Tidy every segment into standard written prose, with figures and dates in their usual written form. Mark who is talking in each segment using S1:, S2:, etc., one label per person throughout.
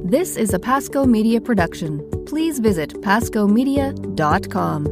S1: This is a Pasco Media production. Please visit pascomedia.com.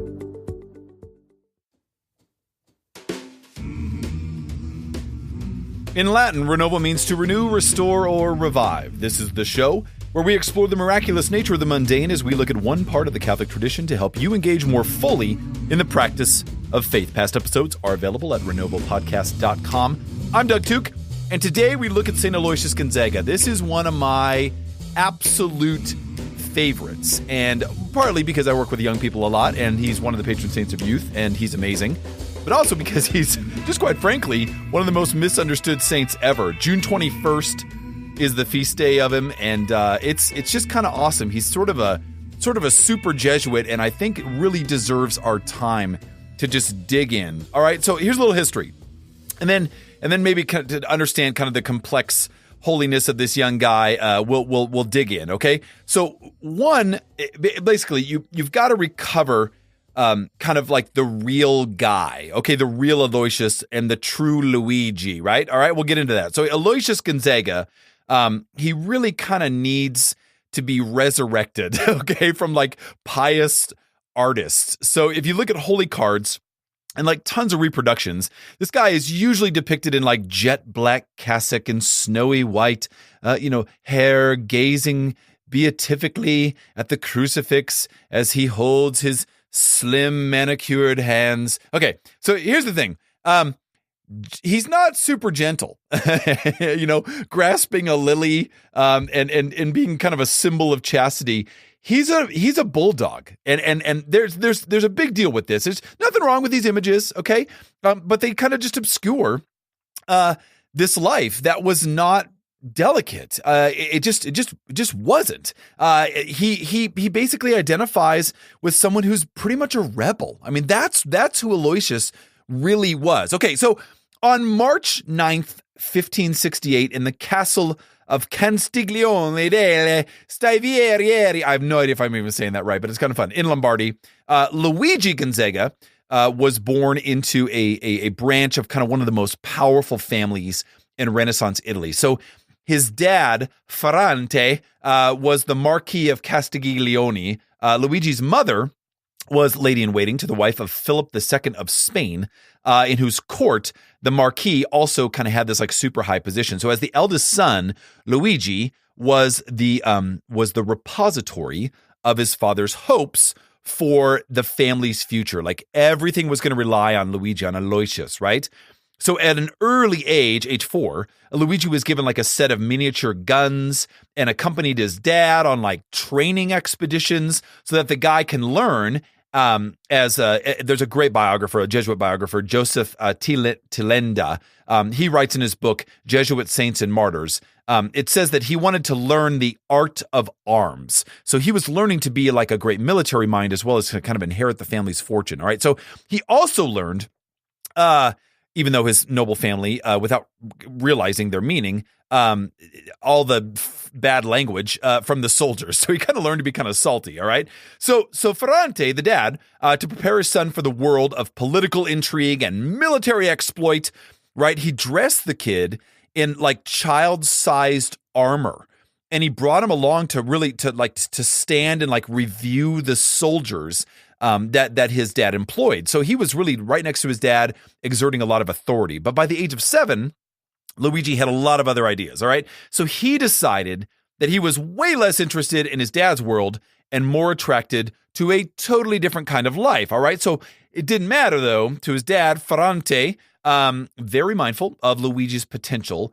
S2: In Latin, Renovo means to renew, restore, or revive. This is the show where we explore the miraculous nature of the mundane as we look at one part of the Catholic tradition to help you engage more fully in the practice of faith. Past episodes are available at renovopodcast.com. I'm Doug Tuke, and today we look at St. Aloysius Gonzaga. This is one of my absolute favorites, and partly because I work with young people a lot, and he's one of the patron saints of youth, and he's amazing. But also because he's, just quite frankly, one of the most misunderstood saints ever. June 21st is the feast day of him, and it's just kind of awesome. He's sort of a super Jesuit, and I think it really deserves our time to just dig in. All right, so here's a little history, and then maybe to understand kind of the complex holiness of this young guy, we'll dig in. Okay, so one, basically, you've got to recover. Kind of like the real guy, okay, the real Aloysius and the true Luigi, right? All right, we'll get into that. So Aloysius Gonzaga, he really kind of needs to be resurrected, okay, from like pious artists. So if you look at holy cards and like tons of reproductions, this guy is usually depicted in like jet black cassock and snowy white, hair, gazing beatifically at the crucifix as he holds his slim manicured hands. Okay, so here's the thing. He's not super gentle, grasping a lily, and being kind of a symbol of chastity. He's a bulldog, and there's a big deal with this. There's nothing wrong with these images, okay? But they kind of just obscure this life that was not delicate. It just wasn't. He basically identifies with someone who's pretty much a rebel. I mean, that's who Aloysius really was. Okay, so on March 9th, 1568, in the castle of Castiglione delle Stiviere, I have no idea if I'm even saying that right, but it's kind of fun, in Lombardy, Luigi Gonzaga was born into a branch of kind of one of the most powerful families in Renaissance Italy. So his dad, Ferrante, was the Marquis of Castiglione. Luigi's mother was lady-in-waiting to the wife of Philip II of Spain, in whose court the Marquis also kind of had this like super high position. So as the eldest son, Luigi was the repository of his father's hopes for the family's future. Like everything was going to rely on Luigi, on Aloysius, right? So at an early age 4, Luigi was given like a set of miniature guns and accompanied his dad on like training expeditions so that the guy can learn. There's a great biographer, a Jesuit biographer, Joseph Tilenda. He writes in his book, Jesuit Saints and Martyrs. It says that he wanted to learn the art of arms. So he was learning to be like a great military mind as well as to kind of inherit the family's fortune. All right. So he also learned, even though his noble family, without realizing their meaning, all the bad language from the soldiers. So he kind of learned to be kind of salty, all right? So Ferrante, the dad, to prepare his son for the world of political intrigue and military exploit, right, he dressed the kid in like child-sized armor. And he brought him along to stand and like review the soldiers that his dad employed. So he was really right next to his dad, exerting a lot of authority. But by the age of 7, Luigi had a lot of other ideas, all right? So he decided that he was way less interested in his dad's world and more attracted to a totally different kind of life, all right? So it didn't matter, though, to his dad, Ferrante, very mindful of Luigi's potential.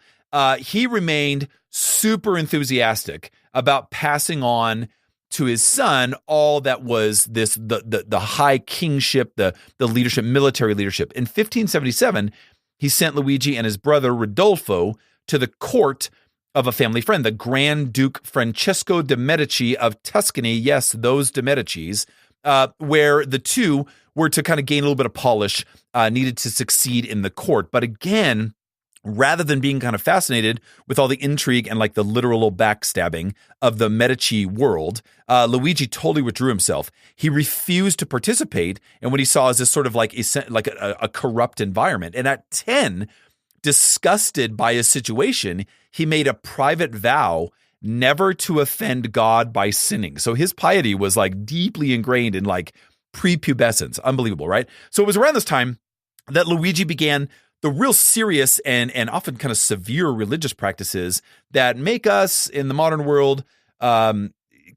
S2: He remained super enthusiastic about passing on to his son all that was the high kingship, the leadership, military leadership. In 1577, he sent Luigi and his brother Rodolfo to the court of a family friend, the Grand Duke Francesco de' Medici of Tuscany. Yes, those de' Medicis, where the two were to kind of gain a little bit of polish, needed to succeed in the court. But again, rather than being kind of fascinated with all the intrigue and like the literal backstabbing of the Medici world, Luigi totally withdrew himself. He refused to participate in what he saw as this sort of like a corrupt environment. And at 10, disgusted by his situation, he made a private vow never to offend God by sinning. So his piety was like deeply ingrained in like prepubescence. Unbelievable, right? So it was around this time that Luigi began the real serious and often kind of severe religious practices that make us in the modern world kind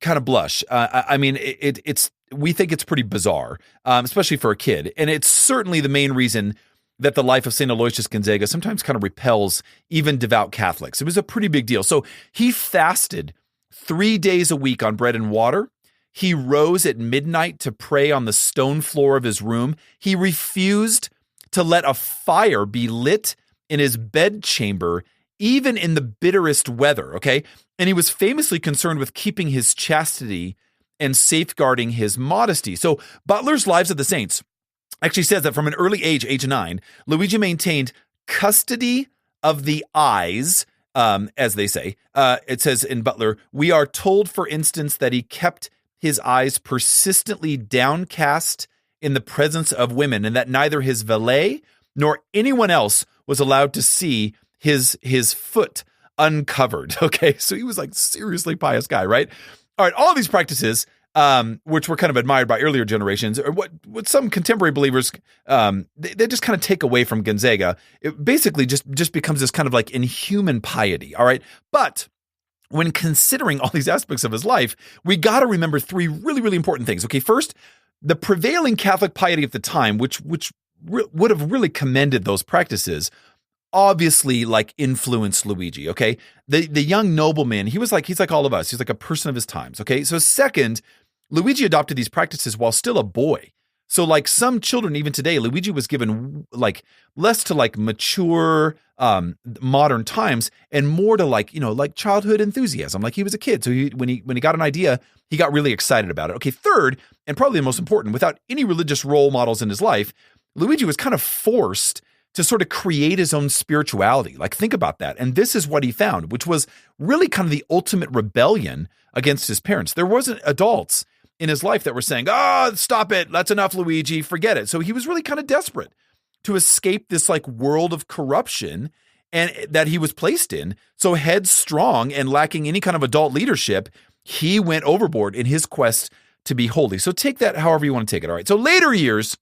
S2: of blush. I mean, we think it's pretty bizarre, especially for a kid. And it's certainly the main reason that the life of St. Aloysius Gonzaga sometimes kind of repels even devout Catholics. It was a pretty big deal. So he fasted 3 days a week on bread and water. He rose at midnight to pray on the stone floor of his room. He refused to let a fire be lit in his bedchamber, even in the bitterest weather, okay? And he was famously concerned with keeping his chastity and safeguarding his modesty. So Butler's Lives of the Saints actually says that from an early age 9, Luigi maintained custody of the eyes, as they say. It says in Butler, we are told, for instance, that he kept his eyes persistently downcast in the presence of women, and that neither his valet nor anyone else was allowed to see his foot uncovered. Okay, so he was like seriously pious guy, right? All right, all these practices, which were kind of admired by earlier generations, or what some contemporary believers, they just kind of take away from Gonzaga. It basically just becomes this kind of like inhuman piety, all right? But when considering all these aspects of his life, we got to remember 3 really, really important things. Okay, first, the prevailing Catholic piety at the time, which would have really commended those practices, obviously like influenced Luigi, okay? The young nobleman, he's like all of us. He's like a person of his times, okay? So second, Luigi adopted these practices while still a boy. So like some children, even today, Luigi was given like less to like mature modern times and more to like, like childhood enthusiasm. Like he was a kid. So when he got an idea, he got really excited about it. Okay, third, and probably the most important, without any religious role models in his life, Luigi was kind of forced to sort of create his own spirituality. Like think about that. And this is what he found, which was really kind of the ultimate rebellion against his parents. There wasn't adults in his life that were saying, stop it. That's enough, Luigi. Forget it. So he was really kind of desperate to escape this like world of corruption and that he was placed in. So headstrong and lacking any kind of adult leadership, he went overboard in his quest to be holy. So take that however you want to take it. All right. So later years,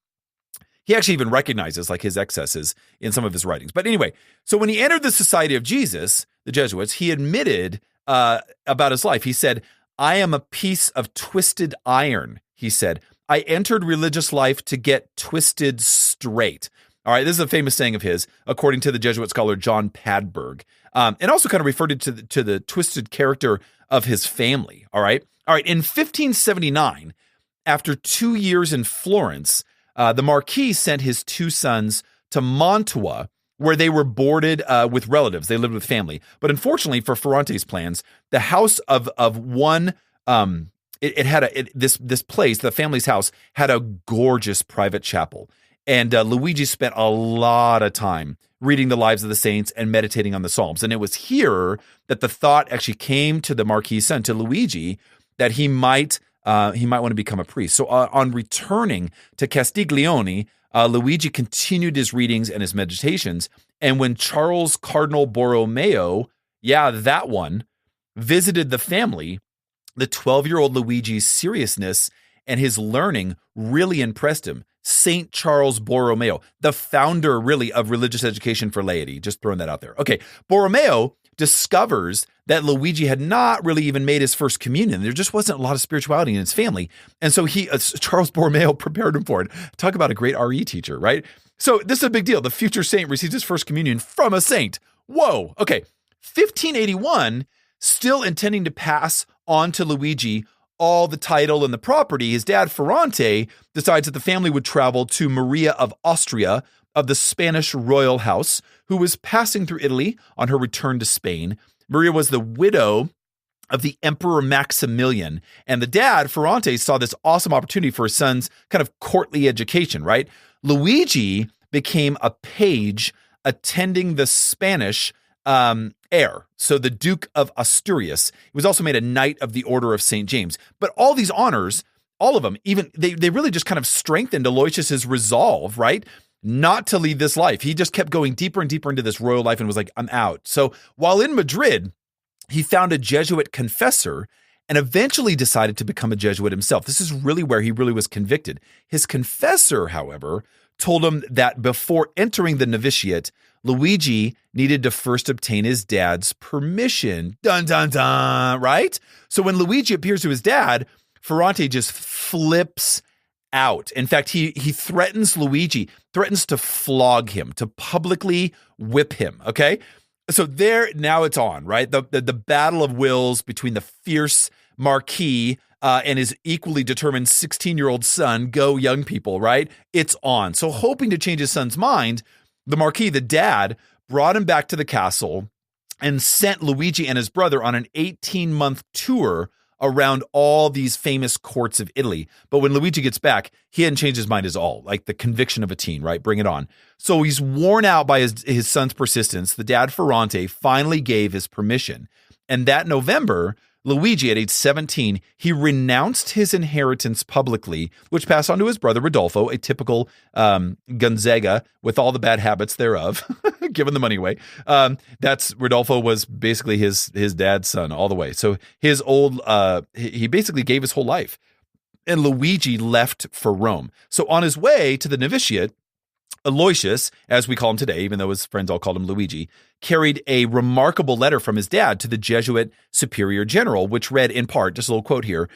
S2: he actually even recognizes like his excesses in some of his writings. But anyway, so when he entered the Society of Jesus, the Jesuits, he admitted about his life. He said, I am a piece of twisted iron, he said. I entered religious life to get twisted straight. All right, this is a famous saying of his, according to the Jesuit scholar John Padberg, and also kind of referred to the twisted character of his family. All right. In 1579, after 2 years in Florence, the Marquis sent his 2 sons to Mantua, where they were boarded with relatives. They lived with family. But unfortunately for Ferrante's plans, the house of one, this place, the family's house, had a gorgeous private chapel. And Luigi spent a lot of time reading the lives of the saints and meditating on the Psalms. And it was here that the thought actually came to the Marquis' son, to Luigi, that he might want to become a priest. So on returning to Castiglione, Luigi continued his readings and his meditations. And when Charles Cardinal Borromeo, that one, visited the family, the 12-year-old Luigi's seriousness and his learning really impressed him. St. Charles Borromeo, the founder really of religious education for laity, just throwing that out there. Okay, Borromeo discovers that Luigi had not really even made his first communion. There just wasn't a lot of spirituality in his family. And so Charles Borromeo prepared him for it. Talk about a great RE teacher, right? So this is a big deal. The future saint receives his first communion from a saint. Whoa. Okay. 1581, still intending to pass on to Luigi all the title and the property, his dad, Ferrante, decides that the family would travel to Maria of Austria of the Spanish royal house, who was passing through Italy on her return to Spain. Maria was the widow of the Emperor Maximilian, and the dad, Ferrante, saw this awesome opportunity for his son's kind of courtly education, right? Luigi became a page attending the Spanish heir, so the Duke of Asturias. He was also made a Knight of the Order of St. James. But all these honors, all of them, even they really just kind of strengthened Aloysius's resolve, right? Not to leave this life. He just kept going deeper and deeper into this royal life and was like, I'm out. So while in Madrid, he found a Jesuit confessor and eventually decided to become a Jesuit himself. This is really where he really was convicted. His confessor, however, told him that before entering the novitiate, Luigi needed to first obtain his dad's permission. Dun, dun, dun, right? So when Luigi appears to his dad, Ferrante just flips out. In fact, he threatens Luigi, threatens to flog him, to publicly whip him, okay? So there, now it's on, right? The battle of wills between the fierce Marquis and his equally determined 16-year-old son, go young people, right? It's on. So hoping to change his son's mind, the Marquis, the dad, brought him back to the castle and sent Luigi and his brother on an 18-month tour around all these famous courts of Italy. But when Luigi gets back, he hadn't changed his mind at all. Like the conviction of a teen, right? Bring it on. So he's worn out by his son's persistence. The dad, Ferrante, finally gave his permission. And that November, Luigi, at age 17, he renounced his inheritance publicly, which passed on to his brother, Rodolfo, a typical Gonzaga with all the bad habits thereof, giving the money away. Rodolfo was basically his dad's son all the way. So his he basically gave his whole life. And Luigi left for Rome. So on his way to the novitiate, Aloysius, as we call him today, even though his friends all called him Luigi, carried a remarkable letter from his dad to the Jesuit superior general, which read in part, just a little quote here,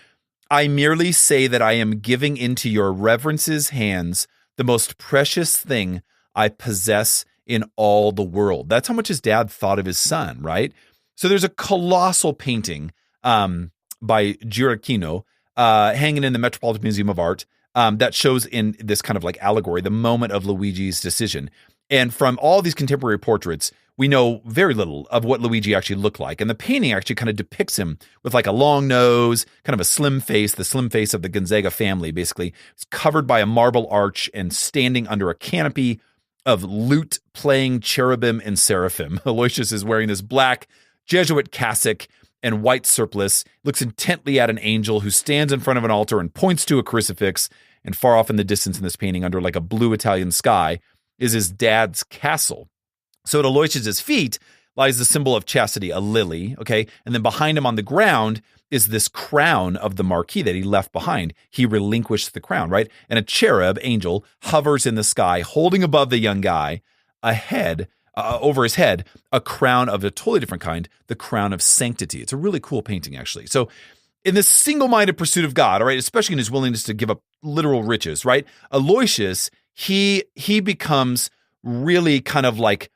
S2: "I merely say that I am giving into your reverence's hands the most precious thing I possess in all the world." That's how much his dad thought of his son, right? So there's a colossal painting by Gioacchino hanging in the Metropolitan Museum of Art that shows in this kind of like allegory the moment of Luigi's decision. And from all these contemporary portraits, we know very little of what Luigi actually looked like. And the painting actually kind of depicts him with like a long nose, kind of a slim face, the slim face of the Gonzaga family, basically. It's covered by a marble arch and standing under a canopy of lute-playing cherubim and seraphim. Aloysius is wearing this black Jesuit cassock and white surplice, looks intently at an angel who stands in front of an altar and points to a crucifix. And far off in the distance in this painting, under like a blue Italian sky, is his dad's castle. So at Aloysius' feet lies the symbol of chastity, a lily, okay? And then behind him on the ground is this crown of the Marquis that he left behind. He relinquished the crown, right? And a cherub, angel, hovers in the sky, holding above the young guy, over his head, a crown of a totally different kind, the crown of sanctity. It's a really cool painting, actually. So in this single-minded pursuit of God, all right, especially in his willingness to give up literal riches, right? Aloysius, he becomes really kind of like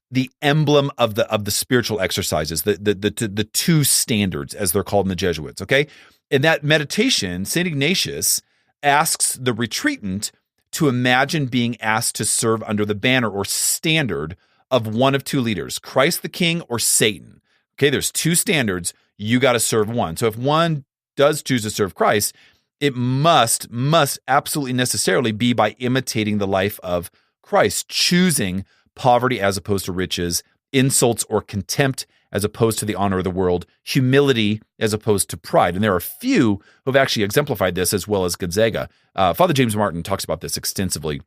S2: the emblem of the spiritual exercises, the two standards, as they're called in the Jesuits, okay? In that meditation, St. Ignatius asks the retreatant to imagine being asked to serve under the banner or standard of one of two leaders, Christ the King or Satan. Okay, there's two standards. You got to serve one. So if one does choose to serve Christ, it must absolutely necessarily be by imitating the life of Christ, choosing poverty as opposed to riches, insults or contempt as opposed to the honor of the world, humility as opposed to pride. And there are few who have actually exemplified this as well as Gonzaga. Father James Martin talks about this extensively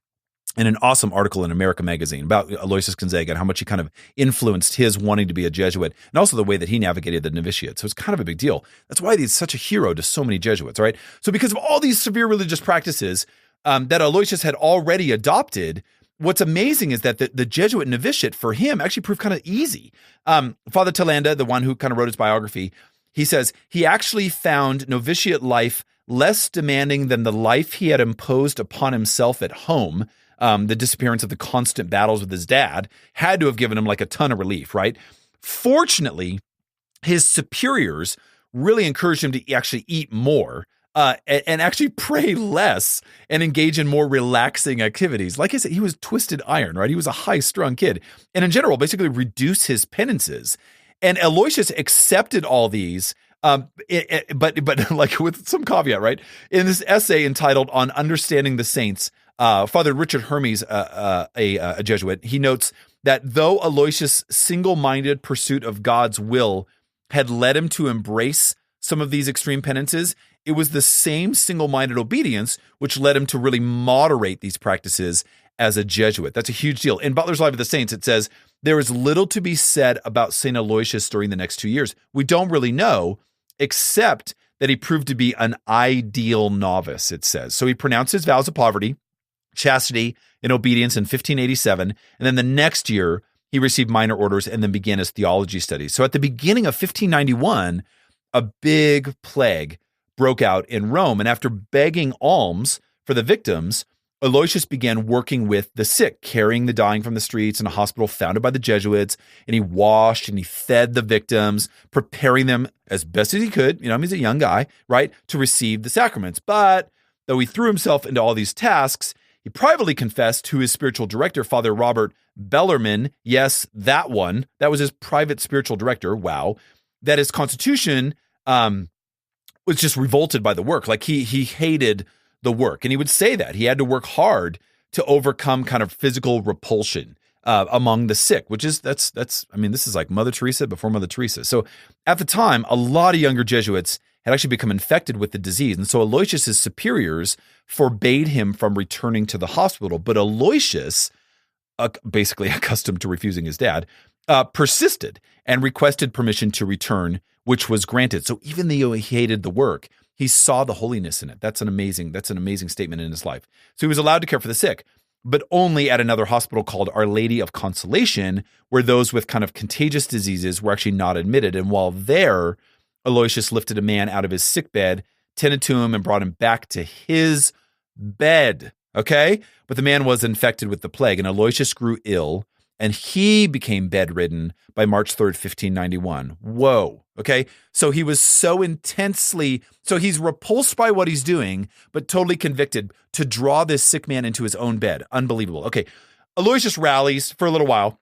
S2: in an awesome article in America Magazine about Aloysius Gonzaga and how much he kind of influenced his wanting to be a Jesuit and also the way that he navigated the novitiate. So it's kind of a big deal. That's why he's such a hero to so many Jesuits, right? So because of all these severe religious practices that Aloysius had already adopted, what's amazing is that the Jesuit novitiate for him actually proved kind of easy. Father Tallanda, the one who kind of wrote his biography, he says he actually found novitiate life less demanding than the life he had imposed upon himself at home. The disappearance of the constant battles with his dad had to have given him like a ton of relief, right? Fortunately, his superiors really encouraged him to actually eat more and actually pray less and engage in more relaxing activities. Like I said, he was twisted iron, right? He was a high-strung kid. And in general, basically reduce his penances. And Aloysius accepted all these, but like with some caveat, right? In this essay entitled On Understanding the Saints, Father Richard Hermes, a Jesuit, he notes that though Aloysius' single-minded pursuit of God's will had led him to embrace some of these extreme penances, it was the same single-minded obedience which led him to really moderate these practices as a Jesuit. That's a huge deal. In Butler's Life of the Saints, it says, there is little to be said about St. Aloysius during the next 2 years. We don't really know, except that he proved to be an ideal novice, it says. So he pronounced his vows of poverty, chastity, and obedience in 1587. And then the next year, he received minor orders and then began his theology studies. So at the beginning of 1591, a big plague broke out in Rome. And after begging alms for the victims, Aloysius began working with the sick, carrying the dying from the streets in a hospital founded by the Jesuits. And he washed and he fed the victims, preparing them as best as he could. He's a young guy, right, to receive the sacraments. But though he threw himself into all these tasks, he privately confessed to his spiritual director, Father Robert Bellarmine. Yes, that one. That was his private spiritual director. Wow. That his constitution was just revolted by the work. Like he hated the work. And he would say that he had to work hard to overcome kind of physical repulsion among the sick, which is, this is like Mother Teresa before Mother Teresa. So at the time, a lot of younger Jesuits had actually become infected with the disease. And so Aloysius's superiors forbade him from returning to the hospital. But Aloysius, basically accustomed to refusing his dad, persisted and requested permission to return, which was granted. So even though he hated the work, he saw the holiness in it. That's an amazing statement in his life. So he was allowed to care for the sick, but only at another hospital called Our Lady of Consolation, where those with kind of contagious diseases were actually not admitted. And while there, Aloysius lifted a man out of his sick bed, tended to him, and brought him back to his bed. Okay? But the man was infected with the plague, and Aloysius grew ill, and he became bedridden by March 3rd, 1591. Whoa. Okay. So he was so he's repulsed by what he's doing, but totally convicted to draw this sick man into his own bed. Unbelievable. Okay. Aloysius rallies for a little while,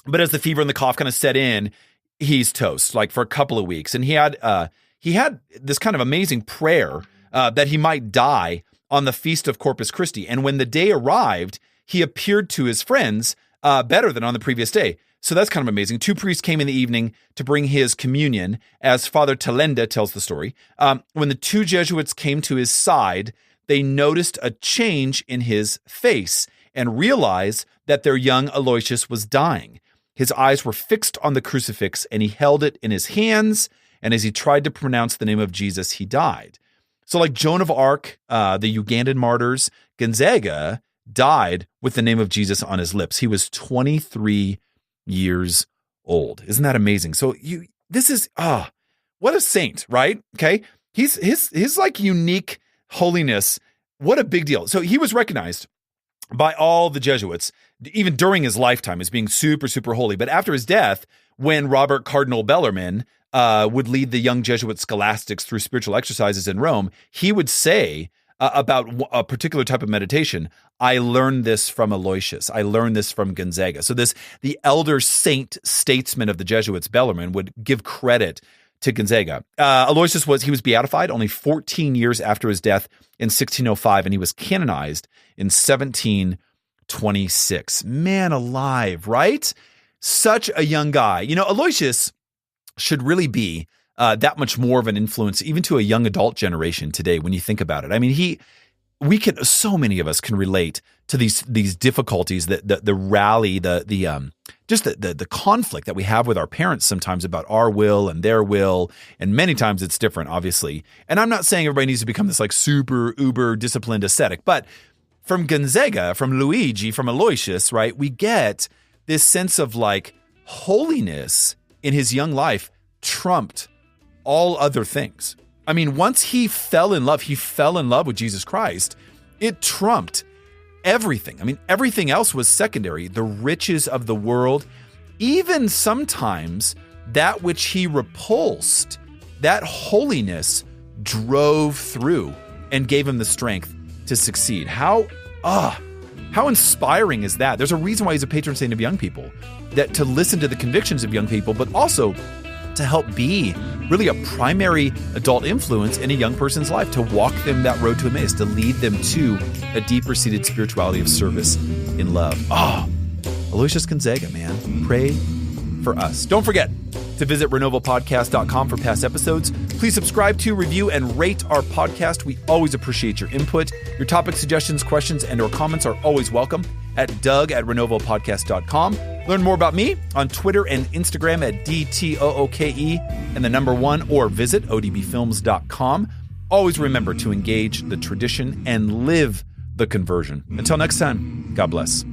S2: but as the fever and the cough kind of set in, he's toast, like for a couple of weeks. And he had this kind of amazing prayer that he might die on the feast of Corpus Christi. And when the day arrived, he appeared to his friends better than on the previous day. So that's kind of amazing. 2 priests came in the evening to bring his communion, as Father Talenda tells the story. When the 2 Jesuits came to his side, they noticed a change in his face and realized that their young Aloysius was dying. His eyes were fixed on the crucifix, and he held it in his hands, and as he tried to pronounce the name of Jesus, he died. So like Joan of Arc, the Ugandan martyrs, Gonzaga died with the name of Jesus on his lips. He was 23 years old. Isn't that amazing? So what a saint, right? Okay. His like unique holiness. What a big deal. So he was recognized by all the Jesuits, even during his lifetime, as being super, super holy. But after his death, when Robert Cardinal Bellarmine would lead the young Jesuit scholastics through spiritual exercises in Rome, he would say about a particular type of meditation, I learned this from Aloysius. I learned this from Gonzaga. So the elder saint statesman of the Jesuits, Bellarmine, would give credit to Gonzaga. Aloysius was beatified only 14 years after his death in 1605, and he was canonized in 1726. Man alive, right? Such a young guy. Aloysius should really be that much more of an influence, even to a young adult generation today, when you think about it. I mean, so many of us can relate to these difficulties, the rally, the conflict that we have with our parents sometimes about our will and their will, and many times it's different, obviously. And I'm not saying everybody needs to become this like super uber disciplined ascetic, but from Gonzaga, from Luigi, from Aloysius, right, we get this sense of like holiness in his young life trumped all other things. I mean, once he fell in love with Jesus Christ. It trumped everything. I mean, everything else was secondary. The riches of the world, even sometimes that which he repulsed, that holiness drove through and gave him the strength to succeed. How inspiring is that? There's a reason why he's a patron saint of young people, that to listen to the convictions of young people, but also to help be really a primary adult influence in a young person's life, to walk them that road to Emmaus, to lead them to a deeper-seated spirituality of service in love. Aloysius Gonzaga, man. Pray for us. Don't forget to visit renovopodcast.com for past episodes. Please subscribe to, review, and rate our podcast. We always appreciate your input. Your topic suggestions, questions, and/or comments are always welcome at doug@renovopodcast.com. Learn more about me on Twitter and Instagram at DTOOKE and the number 1, or visit odbfilms.com. Always remember to engage the tradition and live the conversion. Until next time, God bless.